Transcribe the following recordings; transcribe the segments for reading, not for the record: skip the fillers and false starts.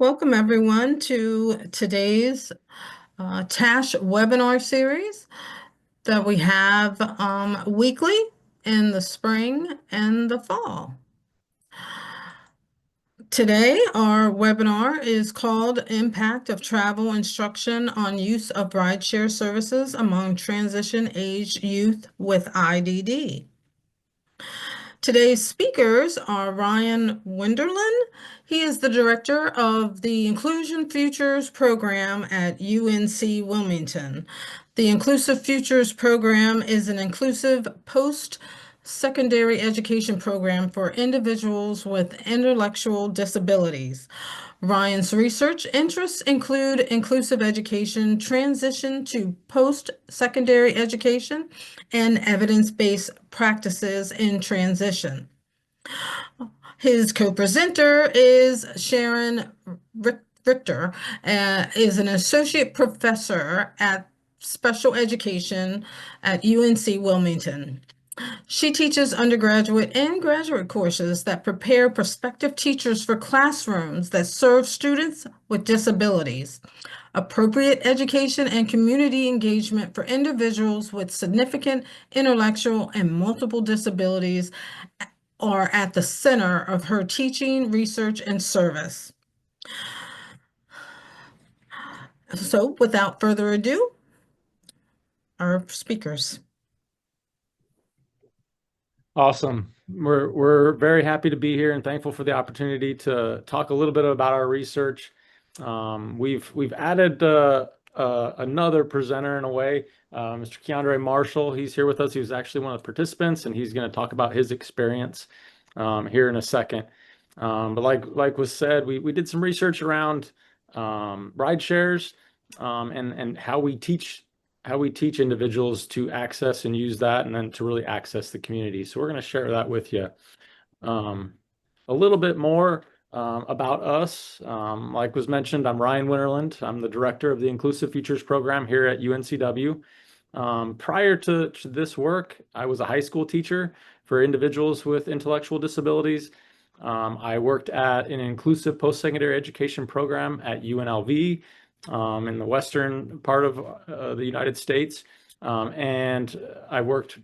Welcome everyone to today's TASH webinar series that we have weekly in the spring and the fall. Today, our webinar is called Impact of Travel Instruction on Use of Rideshare Services Among Transition-Age Youth with IDD. Today's speakers are Ryan Wennerlind. He is the director of the Inclusion Futures program at UNC Wilmington. The Inclusive Futures program is an inclusive post-secondary education program for individuals with intellectual disabilities. Ryan's research interests include inclusive education, transition to post-secondary education, and evidence-based practices in transition. His co-presenter is Sharin Richter, is an associate professor at special education at UNC Wilmington. She teaches undergraduate and graduate courses that prepare prospective teachers for classrooms that serve students with disabilities. Appropriate education and community engagement for individuals with significant intellectual and multiple disabilities are at the center of her teaching, research, and service. So without further ado, our speakers. Awesome. We're very happy to be here and thankful for the opportunity to talk a little bit about our research. We've added another presenter in a way, Mr. Keandre Marshall. He's here with us. He was actually one of the participants, and he's going to talk about his experience here in a second. But like was said, we did some research around ride shares and how we teach individuals to access and use that, and then to really access the community. So we're going to share that with you. A little bit more about us. Like was mentioned, I'm Ryan Wennerlind. I'm the director of the Inclusive Futures program here at UNCW. Prior to this work, I was a high school teacher for individuals with intellectual disabilities. I worked at an inclusive post-secondary education program at UNLV. In the western part of the United States. And I worked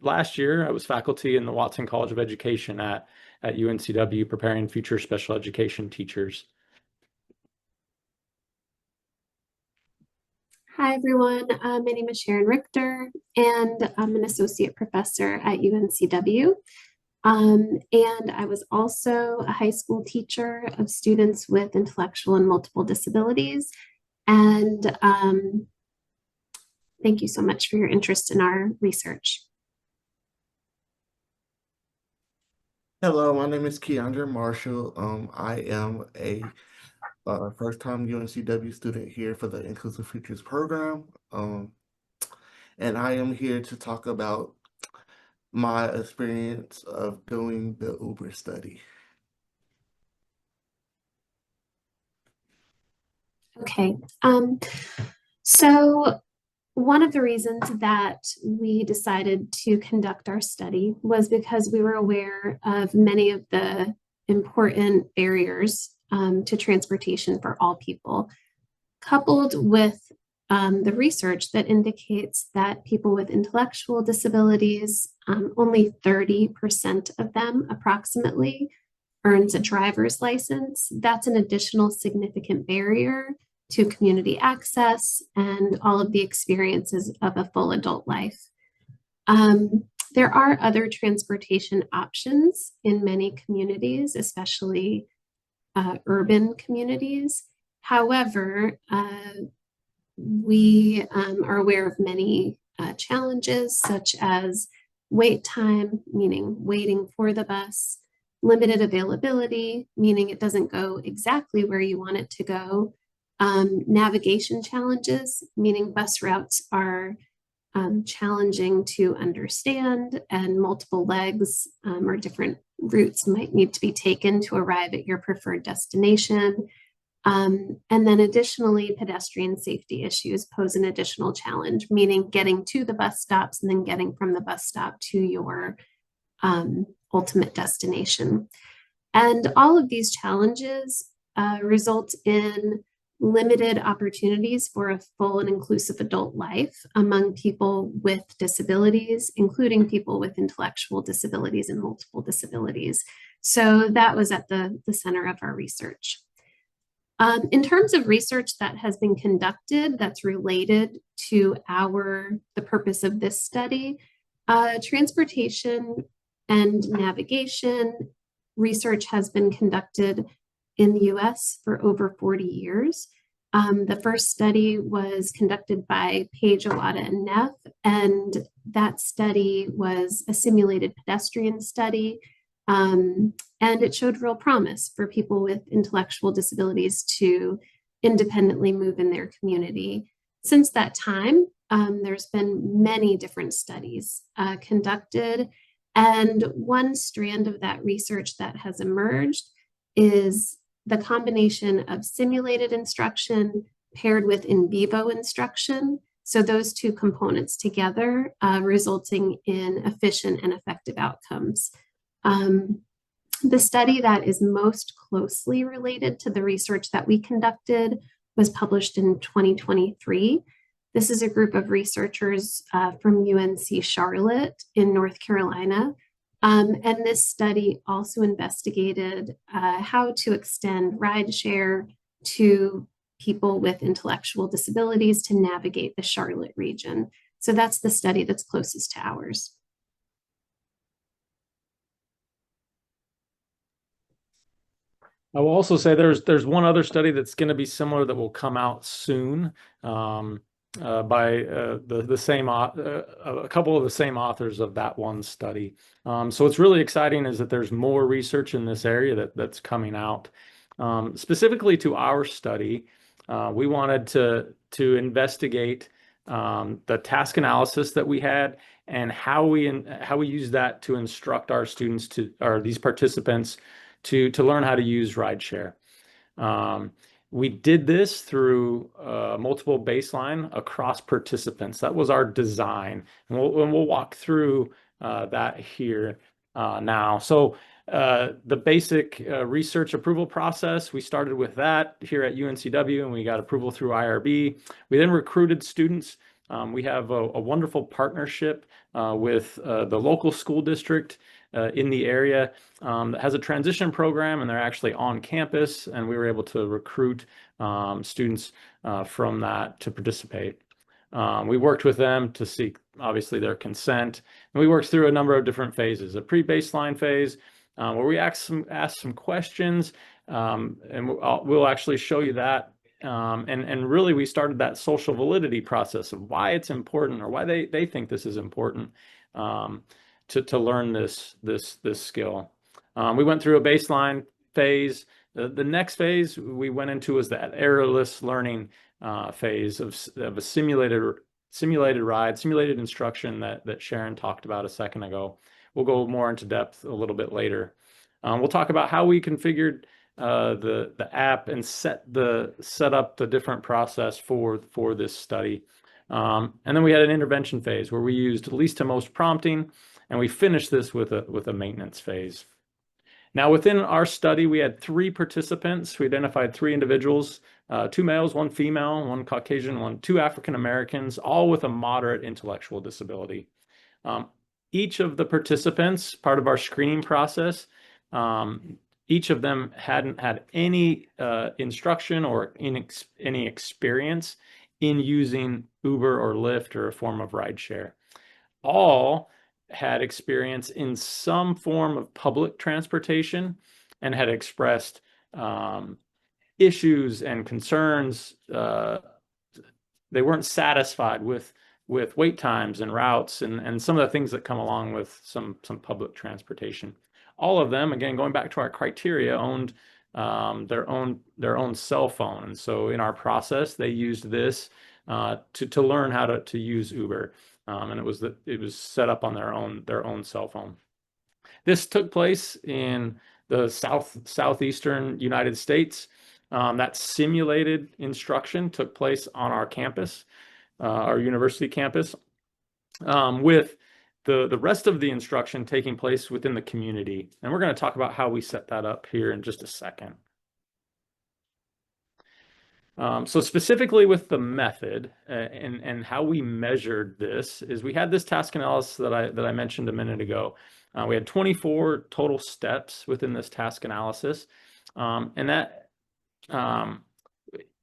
last year, I was faculty in the Watson College of Education at UNCW, preparing future special education teachers. Hi, everyone. My name is Sharin Richter, and I'm an associate professor at UNCW. And I was also a high school teacher of students with intellectual and multiple disabilities. And thank you so much for your interest in our research. Hello, my name is Keandre Marshall. I am a first-time UNCW student here for the Inclusive Futures program. And I am here to talk about my experience of doing the Uber study. Okay, so one of the reasons that we decided to conduct our study was because we were aware of many of the important barriers to transportation for all people, coupled with the research that indicates that people with intellectual disabilities, only 30% of them approximately earns a driver's license. That's an additional significant barrier to community access and all of the experiences of a full adult life. There are other transportation options in many communities, especially urban communities. However, we are aware of many challenges, such as wait time, meaning waiting for the bus, limited availability, meaning it doesn't go exactly where you want it to go, navigation challenges, meaning bus routes are challenging to understand, and multiple legs or different routes might need to be taken to arrive at your preferred destination. And then additionally, pedestrian safety issues pose an additional challenge, meaning getting to the bus stops and then getting from the bus stop to your ultimate destination. And all of these challenges result in limited opportunities for a full and inclusive adult life among people with disabilities, including people with intellectual disabilities and multiple disabilities. So that was at the center of our research. In terms of research that has been conducted that's related to the purpose of this study, transportation and navigation research has been conducted in the US for over 40 years. The first study was conducted by Page, Awada, and Neff, and that study was a simulated pedestrian study, and it showed real promise for people with intellectual disabilities to independently move in their community. Since that time, there's been many different studies conducted, and one strand of that research that has emerged is the combination of simulated instruction paired with in vivo instruction. So those two components together resulting in efficient and effective outcomes. The study that is most closely related to the research that we conducted was published in 2023. This is a group of researchers from UNC Charlotte in North Carolina. And this study also investigated how to extend rideshare to people with intellectual disabilities to navigate the Charlotte region. So that's the study that's closest to ours. I will also say there's one other study that's going to be similar that will come out soon by the same a couple of the same authors of that one study. So what's really exciting is that there's more research in this area that's coming out. Specifically to our study, we wanted to investigate the task analysis that we had and how we use that to instruct our students these participants to learn how to use rideshare. We did this through multiple baseline across participants. That was our design, and we'll walk through that here now. So the basic research approval process, we started with that here at UNCW, and we got approval through IRB. We then recruited students. We have a wonderful partnership with the local school district in the area that has a transition program, and they're actually on campus, and we were able to recruit students from that to participate. We worked with them to seek, obviously, their consent, and we worked through a number of different phases. A pre-baseline phase where we asked some questions, and we'll actually show you that. And really, we started that social validity process of why it's important, or why they think this is important to learn this skill. We went through a baseline phase. The next phase we went into was that errorless learning phase of a simulated ride, simulated instruction that Sharin talked about a second ago. We'll go more into depth a little bit later. We'll talk about how we configured the app and set up the different process for this study. And then we had an intervention phase where we used least to most prompting, and we finished this with a maintenance phase. Now, within our study, we had 3 participants. We identified 3 individuals, 2 males, 1 female, 1 Caucasian, 2 African Americans, all with a moderate intellectual disability. Each of the participants, part of our screening process, each of them hadn't had any instruction or any experience in using Uber or Lyft or a form of rideshare. All had experience in some form of public transportation and had expressed issues and concerns. They weren't satisfied with wait times and routes and some of the things that come along with some public transportation. All of them, again, going back to our criteria, owned their own cell phone, and so in our process, they used this to learn how to use Uber, and it was set up on their own cell phone. This took place in the southeastern United States. That simulated instruction took place on our campus, our university campus, with the rest of the instruction taking place within the community. And we're going to talk about how we set that up here in just a second. So specifically with the method and how we measured this is we had this task analysis that I mentioned a minute ago. We had 24 total steps within this task analysis, and that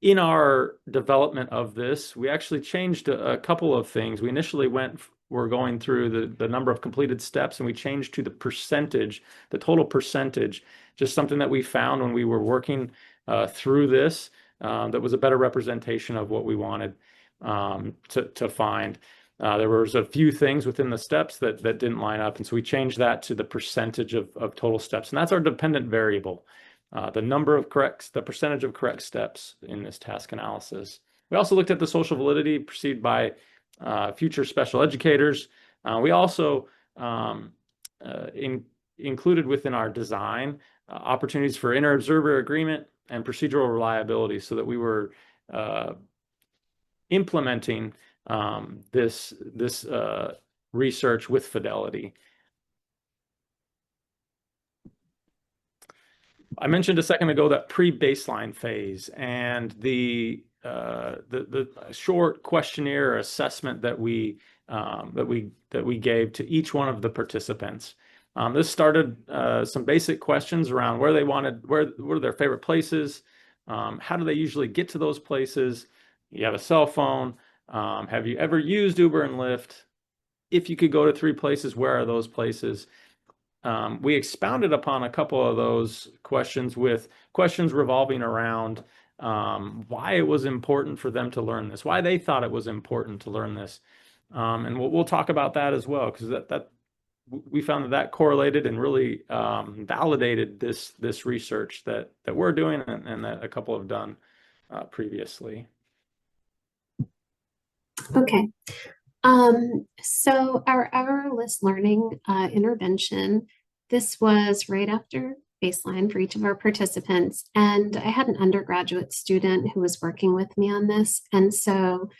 in our development of this, we actually changed a couple of things. We initially were going through the number of completed steps, and we changed to the percentage, the total percentage, just something that we found when we were working through this that was a better representation of what we wanted to find. There was a few things within the steps that didn't line up, and so we changed that to the percentage of total steps, and that's our dependent variable. The percentage of correct steps in this task analysis. We also looked at the social validity perceived by future special educators. We also included within our design opportunities for inter-observer agreement and procedural reliability, so that we were implementing this research with fidelity. I mentioned a second ago that pre-baseline phase and the short questionnaire or assessment that we gave to each one of the participants. This started some basic questions around where they wanted, what are their favorite places, how do they usually get to those places, you have a cell phone, have you ever used Uber and Lyft, if you could go to 3 places, where are those places? We expounded upon a couple of those questions with questions revolving around why it was important for them to learn this, why they thought it was important to learn this. And we'll talk about that as well, because we found that correlated and really validated this research that we're doing and that a couple have done previously. Okay. So our errorless learning intervention, this was right after baseline for each of our participants. And I had an undergraduate student who was working with me on this. And so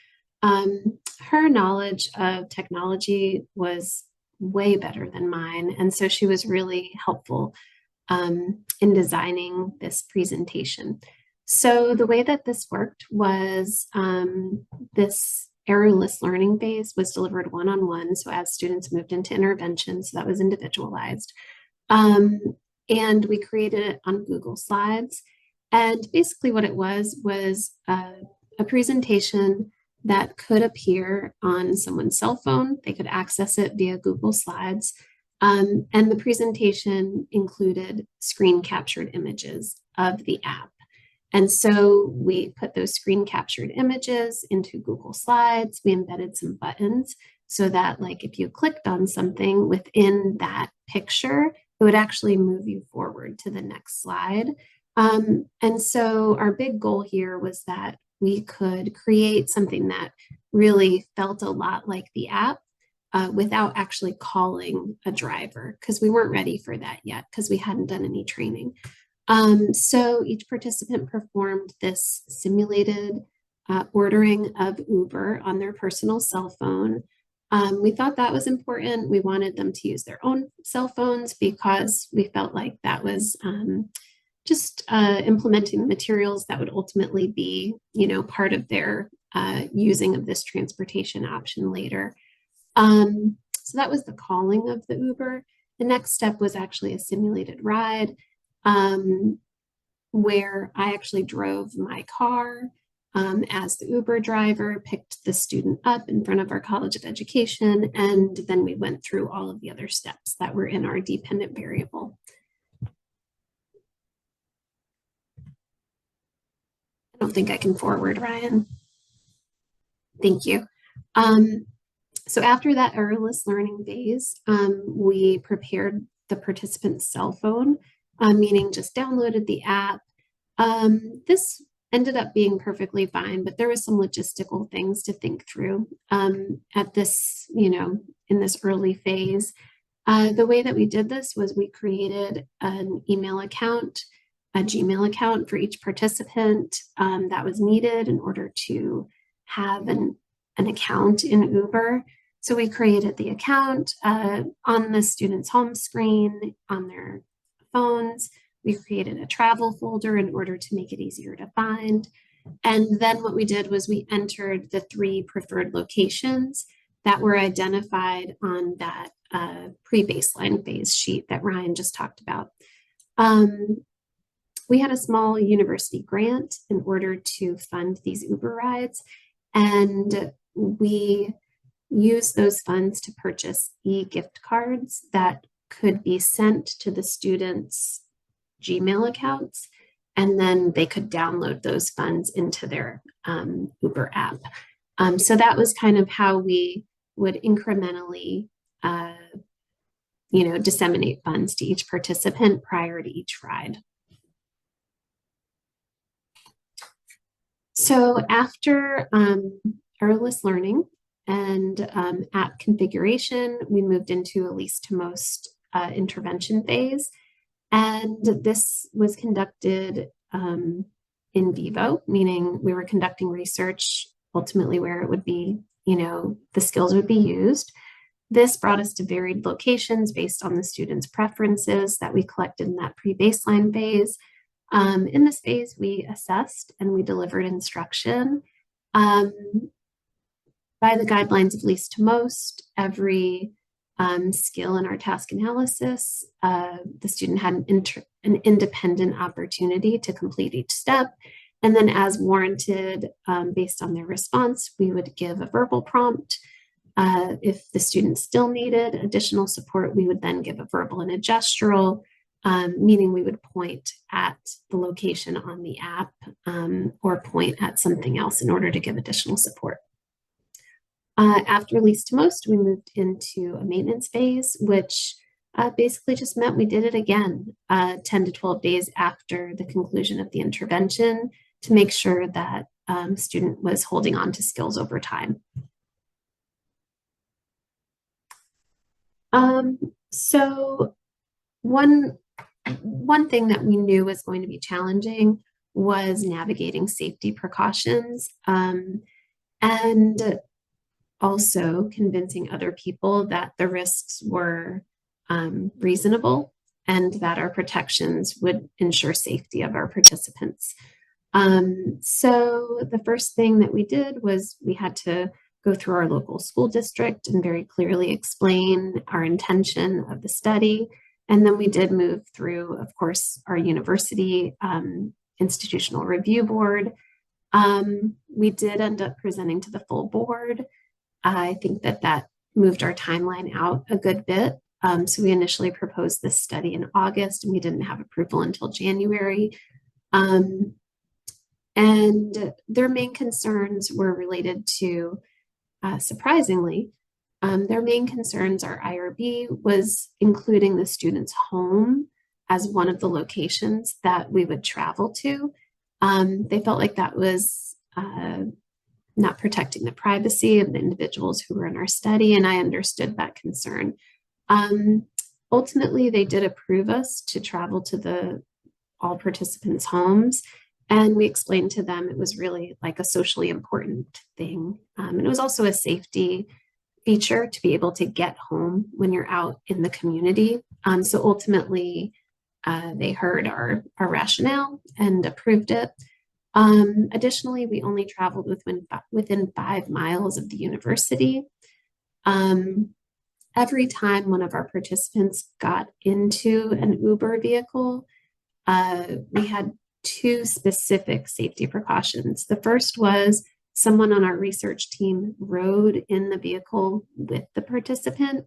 her knowledge of technology was way better than mine. And so she was really helpful in designing this presentation. So the way that this worked was this errorless learning phase was delivered one-on-one. So as students moved into intervention, so that was individualized. And we created it on Google Slides. And basically what it was a presentation that could appear on someone's cell phone. They could access it via Google Slides. And the presentation included screen captured images of the app. And so we put those screen captured images into Google Slides. We embedded some buttons so that, like, if you clicked on something within that picture, it would actually move you forward to the next slide. And so our big goal here was that we could create something that really felt a lot like the app without actually calling a driver, because we weren't ready for that yet, because we hadn't done any training. So each participant performed this simulated ordering of Uber on their personal cell phone. We thought that was important. We wanted them to use their own cell phones because we felt like that was just implementing the materials that would ultimately be, part of their using of this transportation option later. So that was the calling of the Uber. The next step was actually a simulated ride, where I actually drove my car as the Uber driver, picked the student up in front of our College of Education, and then we went through all of the other steps that were in our dependent variable. I don't think I can forward, Ryan. Thank you. So after that errorless learning phase, we prepared the participant's cell phone, meaning just downloaded the app. This ended up being perfectly fine, but there was some logistical things to think through at this, in this early phase. The way that we did this was we created an email account, a Gmail account for each participant that was needed in order to have an account in Uber. So we created the account on the student's home screen, on their phones. We created a travel folder in order to make it easier to find. And then what we did was we entered the 3 preferred locations that were identified on that pre-baseline phase sheet that Ryan just talked about. We had a small university grant in order to fund these Uber rides, and we used those funds to purchase e-gift cards that could be sent to the students' Gmail accounts, and then they could download those funds into their Uber app. So that was kind of how we would incrementally disseminate funds to each participant prior to each ride. So after errorless learning and app configuration, we moved into a least to most intervention phase. And this was conducted in vivo, meaning we were conducting research ultimately where it would be, the skills would be used. This brought us to varied locations based on the students' preferences that we collected in that pre-baseline phase. In this phase, we assessed and we delivered instruction. By the guidelines of least to most, every skill in our task analysis, the student had an independent opportunity to complete each step. And then as warranted, based on their response, we would give a verbal prompt. If the student still needed additional support, we would then give a verbal and a gestural, meaning we would point at the location on the app or point at something else in order to give additional support. After least to most, we moved into a maintenance phase, which basically just meant we did it again 10 to 12 days after the conclusion of the intervention to make sure that student was holding on to skills over time. So one thing that we knew was going to be challenging was navigating safety precautions and also convincing other people that the risks were reasonable and that our protections would ensure safety of our participants. So the first thing that we did was we had to go through our local school district and very clearly explain our intention of the study. And then we did move through, of course, our university institutional review board. We did end up presenting to the full board. I think that moved our timeline out a good bit. So we initially proposed this study in August and we didn't have approval until January. And their main concerns were related to, surprisingly, their main concerns, our IRB, was including the student's home as one of the locations that we would travel to. They felt like that was not protecting the privacy of the individuals who were in our study, and I understood that concern. Ultimately, they did approve us to travel to all participants' homes, and we explained to them it was really like a socially important thing. And it was also a safety feature to be able to get home when you're out in the community. So ultimately, they heard our rationale and approved it. Additionally, we only traveled within 5 miles of the university. Every time one of our participants got into an Uber vehicle, we had 2 specific safety precautions. The first was someone on our research team rode in the vehicle with the participant,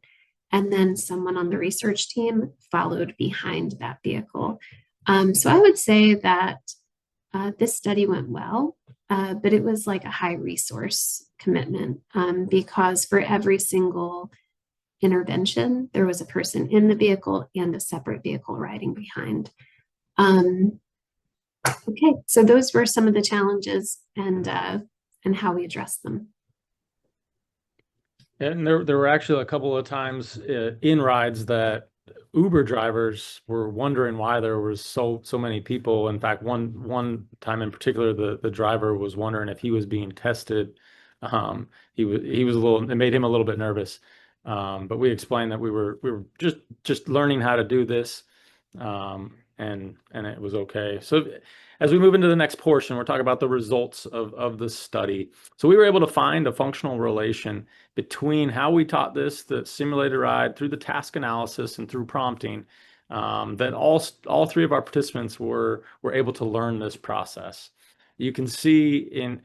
and then someone on the research team followed behind that vehicle. So I would say that this study went well, but it was like a high resource commitment because for every single intervention, there was a person in the vehicle and a separate vehicle riding behind. Okay, so those were some of the challenges and how we addressed them. And there were actually a couple of times in rides that Uber drivers were wondering why there was so many people. In fact, one time in particular, the driver was wondering if he was being tested. He was a little, it made him a little bit nervous. But we explained that we were just learning how to do this. and it was okay. So as we move into the next portion, we're talking about the results of the study. So we were able to find a functional relation between how we taught this, the simulated ride, through the task analysis and through prompting, that all three of our participants were able to learn this process. You can see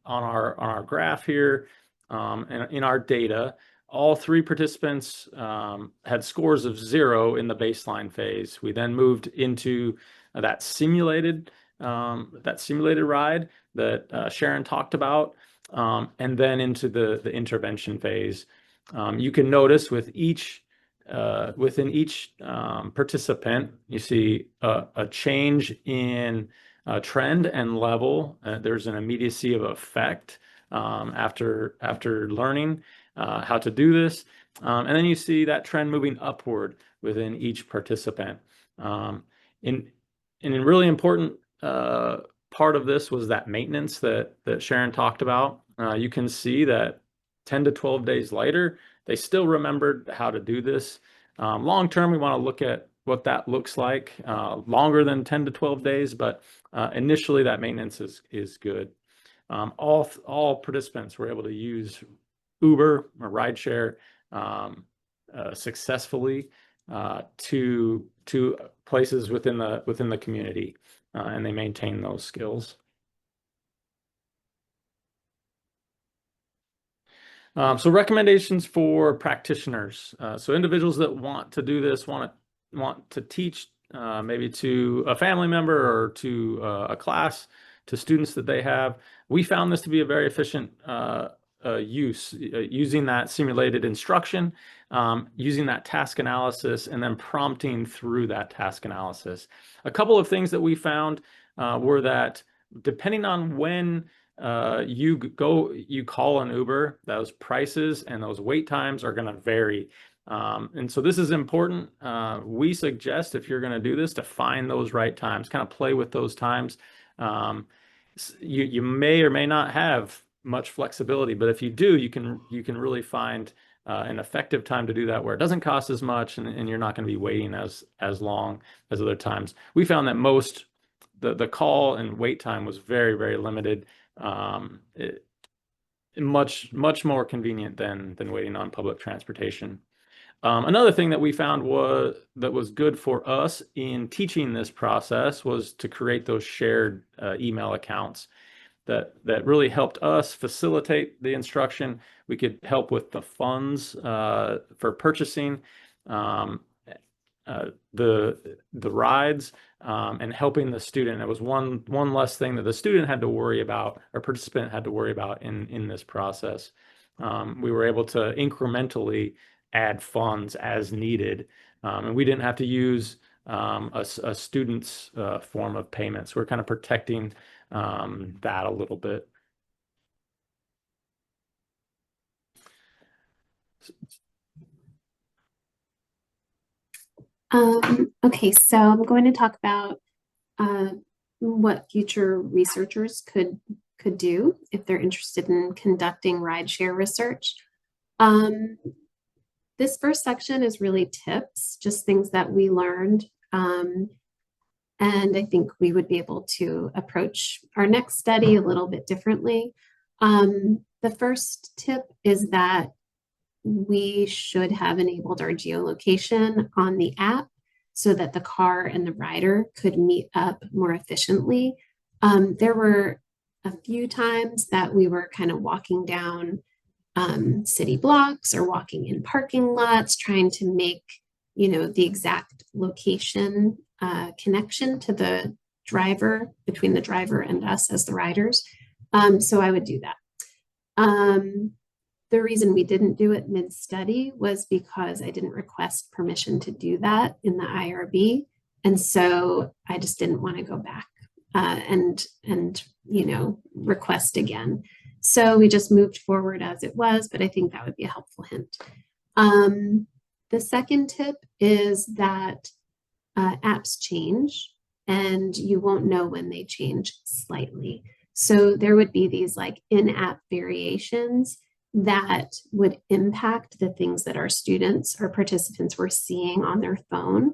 on our graph here, and in our data, all three participants had scores of 0 in the baseline phase. We then moved into that simulated ride that Sharin talked about, and then into the intervention phase. You can notice within each participant, you see a change in trend and level. There's an immediacy of effect after learning how to do this. And then you see that trend moving upward within each participant. In a really important part of this was that maintenance that Sharin talked about. You can see that 10 to 12 days later, they still remembered how to do this. Long term, we want to look at what that looks like longer than 10 to 12 days, but initially that maintenance is good. All participants were able to use Uber or rideshare successfully to places within the community, and they maintain those skills. So recommendations for practitioners. So individuals that want to do this, want to teach maybe to a family member or to a class, to students that they have. We found this to be a very efficient using that simulated instruction, using that task analysis, and then prompting through that task analysis. A couple of things that we found were that depending on when you call an Uber, those prices and those wait times are going to vary. And so this is important. We suggest, if you're going to do this, to find those right times, kind of play with those times. You may or may not have much flexibility, but if you do, you can really find an effective time to do that where it doesn't cost as much, and you're not going to be waiting as long as other times. We found that the call and wait time was very, very limited. Much more convenient than waiting on public transportation. Another thing that we found that was good for us in teaching this process was to create those shared email accounts that really helped us facilitate the instruction. We could help with the funds for purchasing the rides, and helping the student. It was one less thing that the student had to worry about, or participant had to worry about in this process. We were able to incrementally add funds as needed, and we didn't have to use a student's form of payment. So we're kind of protecting that a little bit. Okay, so I'm going to talk about what future researchers could do if they're interested in conducting rideshare research. This first section is really tips, just things that we learned. And I think we would be able to approach our next study a little bit differently. The first tip is that we should have enabled our geolocation on the app so that the car and the rider could meet up more efficiently. There were a few times that we were kind of walking down city blocks or walking in parking lots, trying to make, the exact location connection to the driver, between the driver and us as the riders. So I would do that. The reason we didn't do it mid-study was because I didn't request permission to do that in the IRB. And so I just didn't want to go back and request again. So we just moved forward as it was, but I think that would be a helpful hint. The second tip is that apps change and you won't know when they change slightly. So there would be these like in-app variations that would impact the things that our students or participants were seeing on their phone.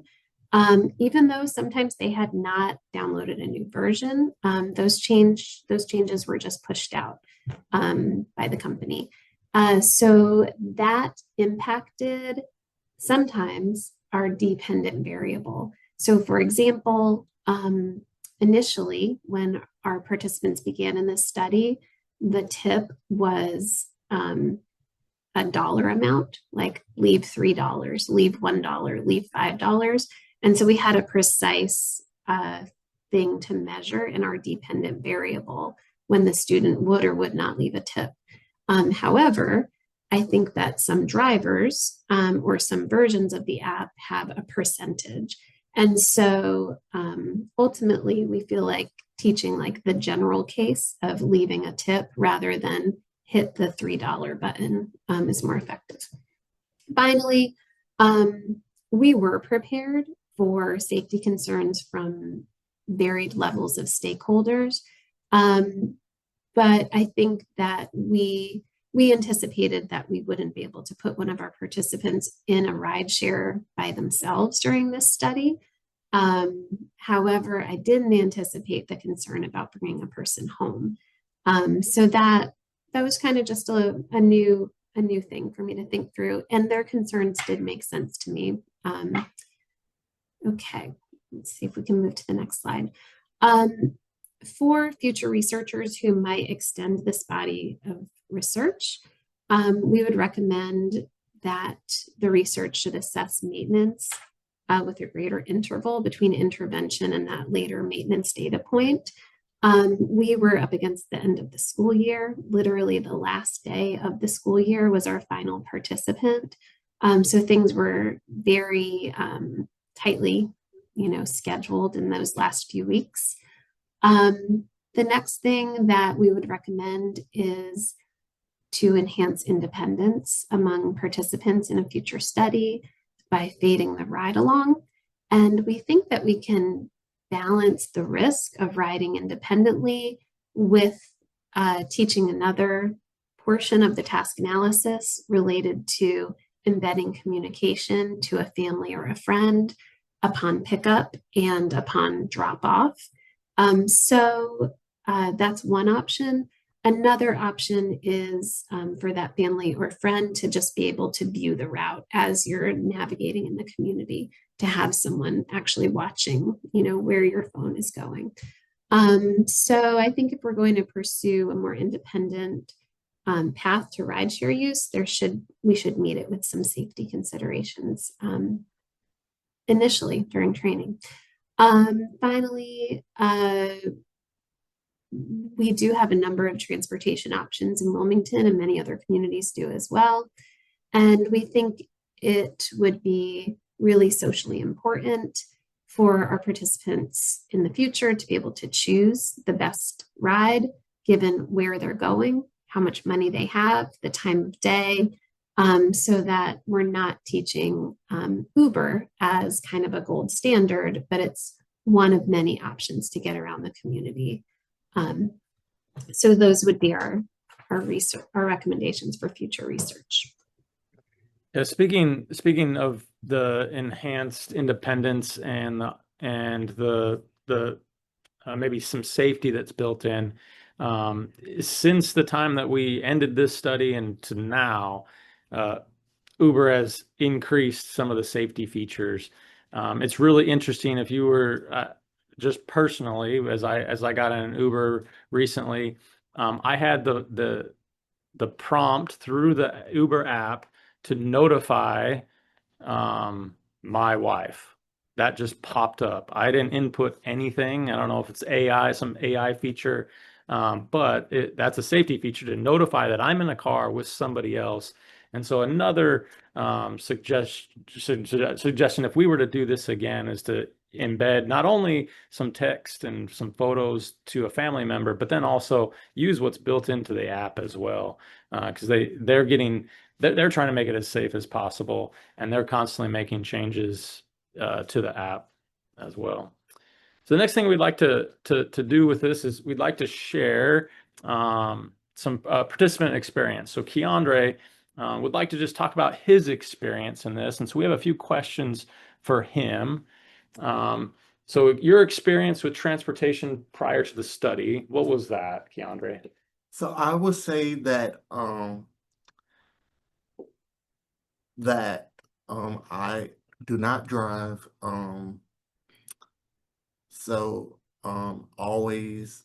Even though sometimes they had not downloaded a new version, those changes were just pushed out by the company. So that impacted sometimes our dependent variable. So for example, initially when our participants began in this study, the tip was a dollar amount, like leave $3, leave $1, leave $5. And so we had a precise thing to measure in our dependent variable when the student would or would not leave a tip. However, I think that some drivers or some versions of the app have a percentage. And so ultimately, we feel like teaching like the general case of leaving a tip rather than hit the $3 button is more effective. Finally, we were prepared for safety concerns from varied levels of stakeholders. But I think that we anticipated that we wouldn't be able to put one of our participants in a rideshare by themselves during this study. However, I didn't anticipate the concern about bringing a person home. So that was kind of just a new thing for me to think through, and their concerns did make sense to me. Okay, let's see if we can move to the next slide. For future researchers who might extend this body of research, we would recommend that the research should assess maintenance with a greater interval between intervention and that later maintenance data point. We were up against the end of the school year. Literally the last day of the school year was our final participant. So things were very tightly, scheduled in those last few weeks. The next thing that we would recommend is to enhance independence among participants in a future study by fading the ride along. And we think that we can balance the risk of riding independently with teaching another portion of the task analysis related to embedding communication to a family or a friend upon pickup and upon drop off. So that's one option. Another option is for that family or friend to just be able to view the route as you're navigating in the community, to have someone actually watching, where your phone is going. So I think if we're going to pursue a more independent path to rideshare use, we should meet it with some safety considerations initially during training. Finally, we do have a number of transportation options in Wilmington, and many other communities do as well. And we think it would be really socially important for our participants in the future to be able to choose the best ride, given where they're going, how much money they have, the time of day, so that we're not teaching Uber as kind of a gold standard, but it's one of many options to get around the community. So those would be our recommendations for future research. Yeah, speaking of the enhanced independence and the maybe some safety that's built in, since the time that we ended this study and to now, Uber has increased some of the safety features. It's really interesting if you were just personally, as I got in an Uber recently, I had the prompt through the Uber app to notify my wife. That just popped up. I didn't input anything. I don't know if it's AI, some AI feature, but that's a safety feature to notify that I'm in a car with somebody else. And so another suggestion, if we were to do this again, is to embed not only some text and some photos to a family member, but then also use what's built into the app as well, because they're trying to make it as safe as possible, and they're constantly making changes to the app as well. So the next thing we'd like to do with this is we'd like to share some participant experience. So Keandre would like to just talk about his experience in this, and so we have a few questions for him. So your experience with transportation prior to the study, what was that, Keandre? So I would say that I do not drive. So always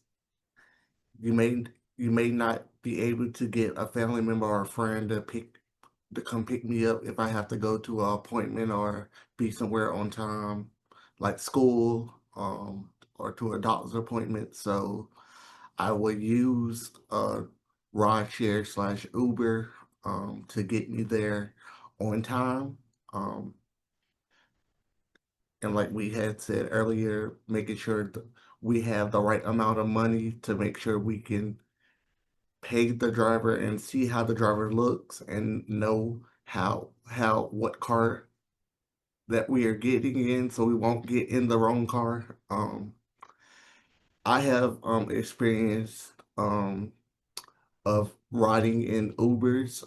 you may not be able to get a family member or a friend to come pick me up if I have to go to an appointment or be somewhere on time, like school, or to a doctor's appointment. So I would use rideshare slash Uber to get me there on time. Um, and like we had said earlier, making sure we have the right amount of money to make sure we can pay the driver and see how the driver looks and know what car that we are getting in so we won't get in the wrong car. I have experience of riding in Ubers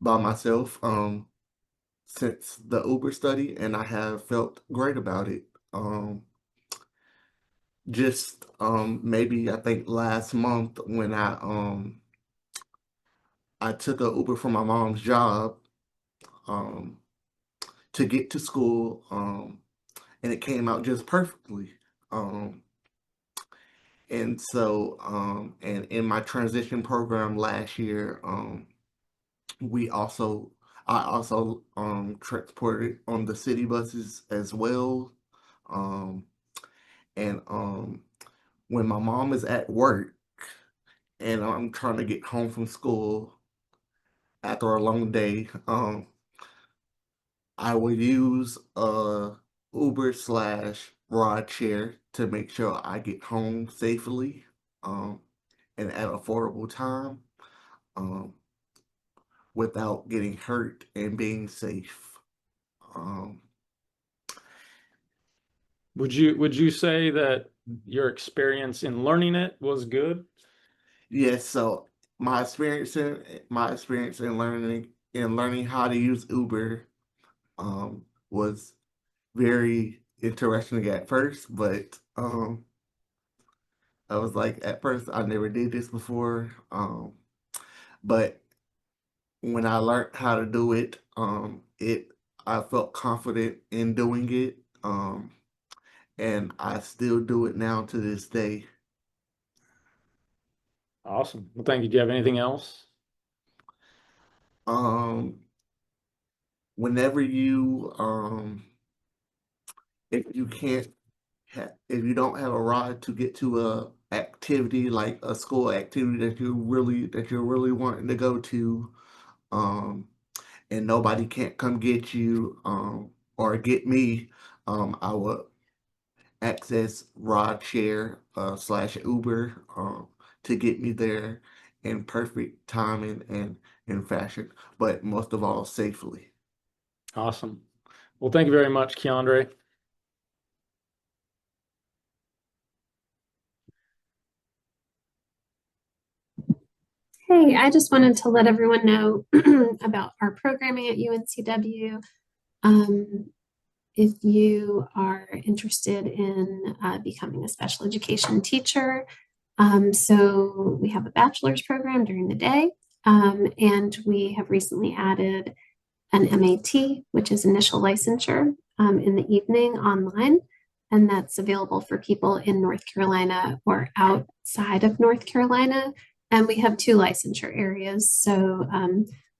by myself since the Uber study, and I have felt great about it. Just maybe I think last month when I took a Uber from my mom's job um to get to school, and it came out just perfectly. Um and so and in my transition program last year, we also I also transported on the city buses as well. Um and when my mom is at work and I'm trying to get home from school after a long day, I would use Uber slash rideshare to make sure I get home safely, um, and at affordable time, um, without getting hurt and being safe. Um, Would you say that your experience in learning it was good? yes, so my experience in learning how to use Uber was very interesting at first, but I was like, at first, I never did this before. But when I learned how to do it, I felt confident in doing it. And I still do it now to this day. Awesome. Well, thank you. Do you have anything else? Um, whenever if you can't if you don't have a ride to get to a activity like a school activity that you're really wanting to go to, um, and nobody can't come get you or get me, I would access rideshare slash Uber to get me there in perfect timing and in fashion, but most of all safely. Awesome. Well, thank you very much, Keandre. Hey, I just wanted to let everyone know about our programming at UNCW. If you are interested in becoming a special education teacher, so we have a bachelor's program during the day, and we have recently added an MAT, which is initial licensure, in the evening online. And that's available for people in North Carolina or outside of North Carolina. And we have two licensure areas. So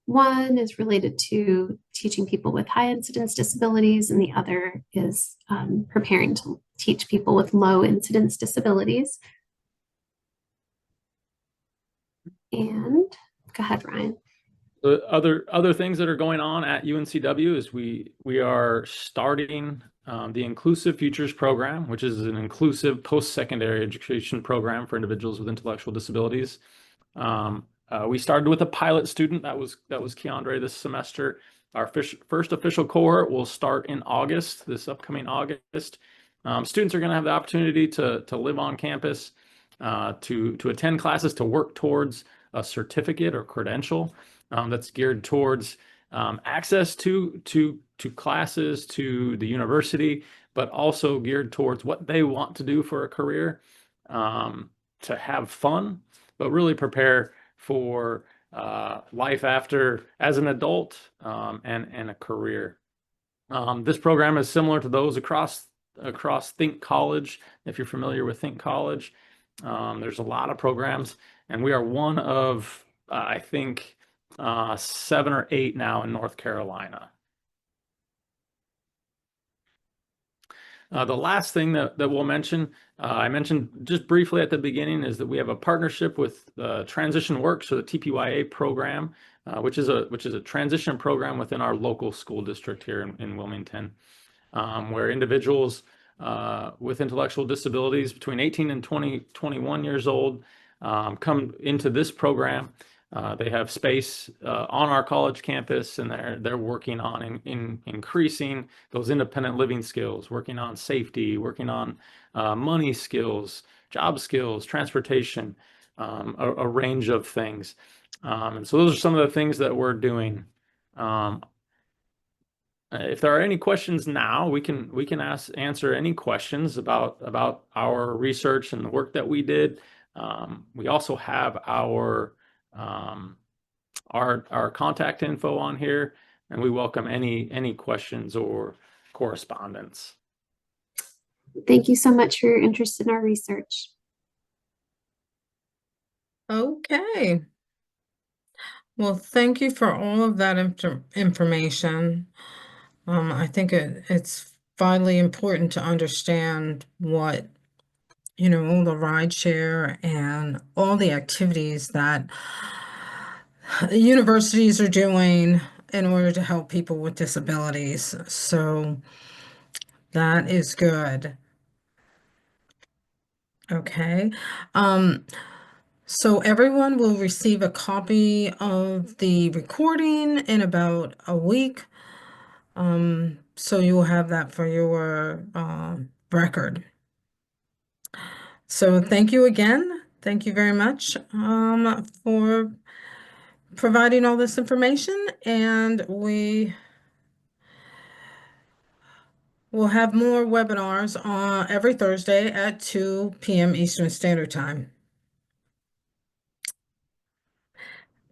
one is related to teaching people with high incidence disabilities, and the other is preparing to teach people with low incidence disabilities. And go ahead, Ryan. The other things that are going on at UNCW is we are starting the Inclusive Futures program, which is an inclusive post-secondary education program for individuals with intellectual disabilities. We started with a pilot student that was Keandre this semester. Our first official cohort will start in August, this upcoming August. Students are going to have the opportunity to live on campus, to attend classes, to work towards a certificate or credential that's geared towards access to classes, to the university, but also geared towards what they want to do for a career, to have fun, but really prepare for life after as an adult, and a career. This program is similar to those across Think College. If you're familiar with Think College, there's a lot of programs, and we are one of I think 7 or 8 now in North Carolina. The last thing that we'll mention, I mentioned just briefly at the beginning, is that we have a partnership with Transition Works, or the TPYA program, which is a transition program within our local school district here in Wilmington, where individuals with intellectual disabilities between 18 and 21 years old come into this program. They have space on our college campus, and they're working on increasing those independent living skills, working on safety, working on money skills, job skills, transportation, a range of things. And so those are some of the things that we're doing. If there are any questions now, we can answer any questions about our research and the work that we did. We also have our contact info on here, and we welcome any questions or correspondence. Thank you so much for your interest in our research. Okay. Well, thank you for all of that information. I think it's vitally important to understand what, all the rideshare and all the activities that universities are doing in order to help people with disabilities. So that is good. Okay. So everyone will receive a copy of the recording in about a week. So you will have that for your record. So thank you again. Thank you very much for providing all this information, and we will have more webinars every Thursday at 2 p.m. Eastern Standard Time.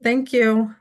Thank you.